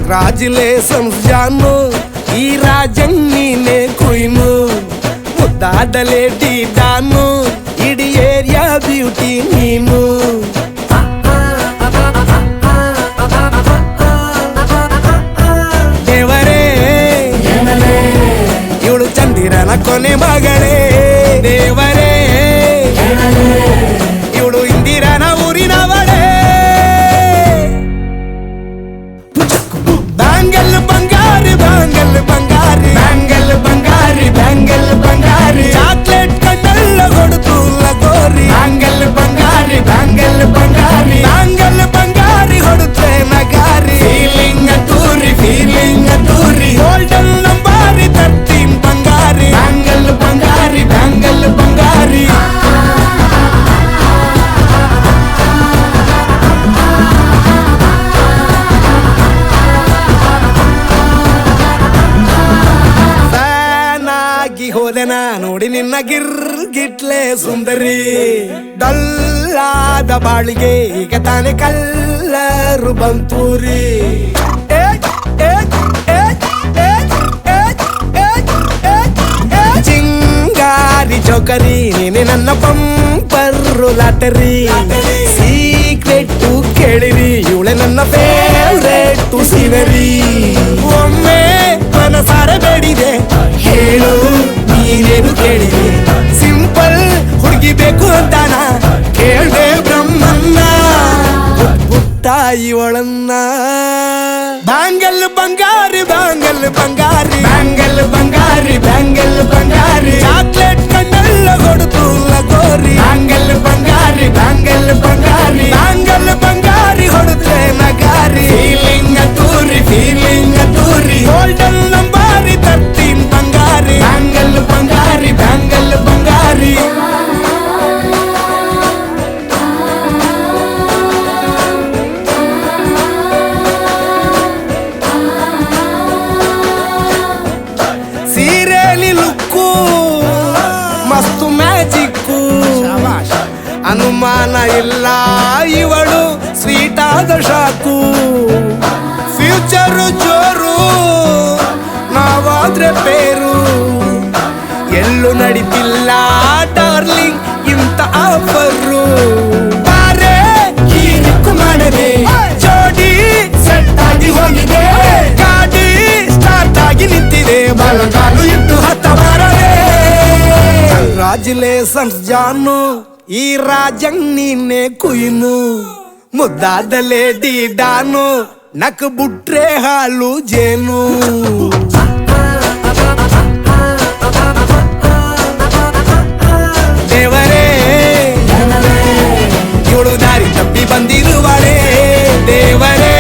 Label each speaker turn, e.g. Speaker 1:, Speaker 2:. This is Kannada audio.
Speaker 1: ಕಂಗ್ರಾಚುಲೇಷನ್ಸ್ ಜಾನು, ಈ ರಾಜಂಗ್ ನೀನೆ ಕುಯ್ನು. ಮುದ್ದಾದ ಲೇಡಿ ಡಾನು, ಇಡೀ ಏರಿಯಾ ಬ್ಯೂಟಿ ನೀನು. ದೇವರೇ ಇವಳು ಚಂದಿರನ ಕೊನೆ ಮಗಳೇ. ದೇವರೇ ಇವಳು ಇಂದಿರನ ಊರಿನವಳೇ. ಬ್ಯಾಂಗಲ್ ಬಂಗಾರಿ ಬ್ಯಾಂಗಲ್ ಬಂಗಾರಿ ಬ್ಯಾಂಗಲ್ ಬಂಗಾರಿ ಬ್ಯಾಂಗಲ್ ಬಂಗಾರಿ, ಚಾಕ್ಲೇಟ್ ಕಣ್ಣೆಲ್ಲ ಕೊಡುತ್ತು ಲಗೋರಿ. ಬ್ಯಾಂಗಲ್ ಬಂಗಾರಿ ಬ್ಯಾಂಗಲ್ ಬಂಗಾರಿ ಬ್ಯಾಂಗಲ್ ಬಂಗಾರಿ ಹೊಡುತ್ತೆ ನಗಾರಿ. ಫೀಲಿಂಗ್ ತೂರಿ ಗೋಲ್ಡನ್ ನಂಬಾರಿ 13 ಬಂಗಾರಿ. ಬ್ಯಾಂಗಲ್ ಬಂಗಾರಿ ಬ್ಯಾಂಗಲ್ ಬಂಗಾರಿ. ಹೋದೆನ ನೋಡಿ ನಿನ್ನ ಗಿರ್ಗಿಟ್ಲೆ ಸುಂದರಿ. ಡಲ್ಲಾದ ಬಾಳಿಗೆ ಈಗ ತಾನೆ ಕಲ್ಲರು ಬಂತೂರಿ. ಚಿಂಗಾರಿ ಚೌಕರಿ ನೀನೆ ನನ್ನ ಪಂಪರ್ರು ಲಾಟರಿ. ಸೀಕ್ರೆಟ್ ಕೇಳಿರಿ ಇವಳೆ ನನ್ನ ಫೇವ್ರೇಟ್ ಸೀನರಿ. ಒಮ್ಮೆ ಮನಸಾರೆ ಬೇಡಿದೆ ಹೇಳು ನೀನೇನು ಕೇಳಿದೆ. ಸಿಂಪಲ್ ಹುಡುಗಿ ಬೇಕು ಅಂತಾನ ಕೇಳ್ದೆ ಬ್ರಹ್ಮನ್ನ. ಪುಟ್ಟಾಯಿ ಒಳನ್ನ ಬ್ಯಾಂಗಲ್ ಬಂಗಾರಿ ಬ್ಯಾಂಗಲ್ ಬಂಗಾರಿ ಬ್ಯಾಂಗಲ್ ಬಂಗಾರಿ ಬ್ಯಾಂಗಲ್ ಬಂಗಾರಿ, ಚಾಕ್ಲೇಟ್ ಕಣ್ಣೆಲ್ಲ ಕೊಡುತ್ತು ಲಗೋರಿ. ಬ್ಯಾಂಗಲ್ ಬಂಗಾರಿ ಬ್ಯಾಂಗಲ್ ಬಂಗಾರಿ ಬ್ಯಾಂಗಲ್ ಬಂಗಾರಿ ಹೊಡುತ್ತೆ ನಗಾರಿ. ಫೀಲಿಂಗ್ ತೂರಿ ಗೋಲ್ಡನ್ ನಂಬಾರಿ 13 ಬಂಗಾರಿ. ಬ್ಯಾಂಗಲ್ ಬಂಗಾರಿ ಬ್ಯಾಂಗಲ್ ಬಂಗಾರಿ. ಸೀರೆಲಿ ಲುಕ್ಕು ಮಸ್ತು ಮ್ಯಾಜಿಕ್ಕು, ಅನುಮಾನ ಇಲ್ಲ ಇವಳು ಸ್ವೀಟ್ ಆದ ಶಾಕು. ಫ್ಯೂಚರು ಜೋರು ನಾವಾದ್ರೆ ಬೇರು, ಎಲ್ಲೂ ನಡೀತಿಲ್ಲ ಡಾರ್ಲಿಂಗ್ ಇಂತ ಆಫರು. ಬಾರೆ ಹೀರಿಕ್ಕು ಮಾಡದೆ ಜೋಡಿ ಸೆಟ್ ಆಗಿ ಹೋಗಿದೆ. ಗಾಡಿ ಸ್ಟಾರ್ಟ್ ಆಗಿ ನಿಂತಿದೆ, ಬಲಗಾಲು ಇಟ್ಟು ಹತ್ತ ಬಾರದೆ. ಕಂಗ್ರಾಚುಲೇಷನ್ಸ್ ಜಾನು, ಈ ರಾಜಂಗ್ ನೀನೆ ಕುಯ್ನು. ಮುದ್ದಾದ ಲೇಡಿ ಡಾನು, ನಕ್ ಬುಟ್ರೆ ಹಾಲು ಜೇನು. ದೇವರೇ ಇವಳು ದಾರಿ ತಪ್ಪಿ ಬಂದಿರುವಳೇ. ದೇವರೇ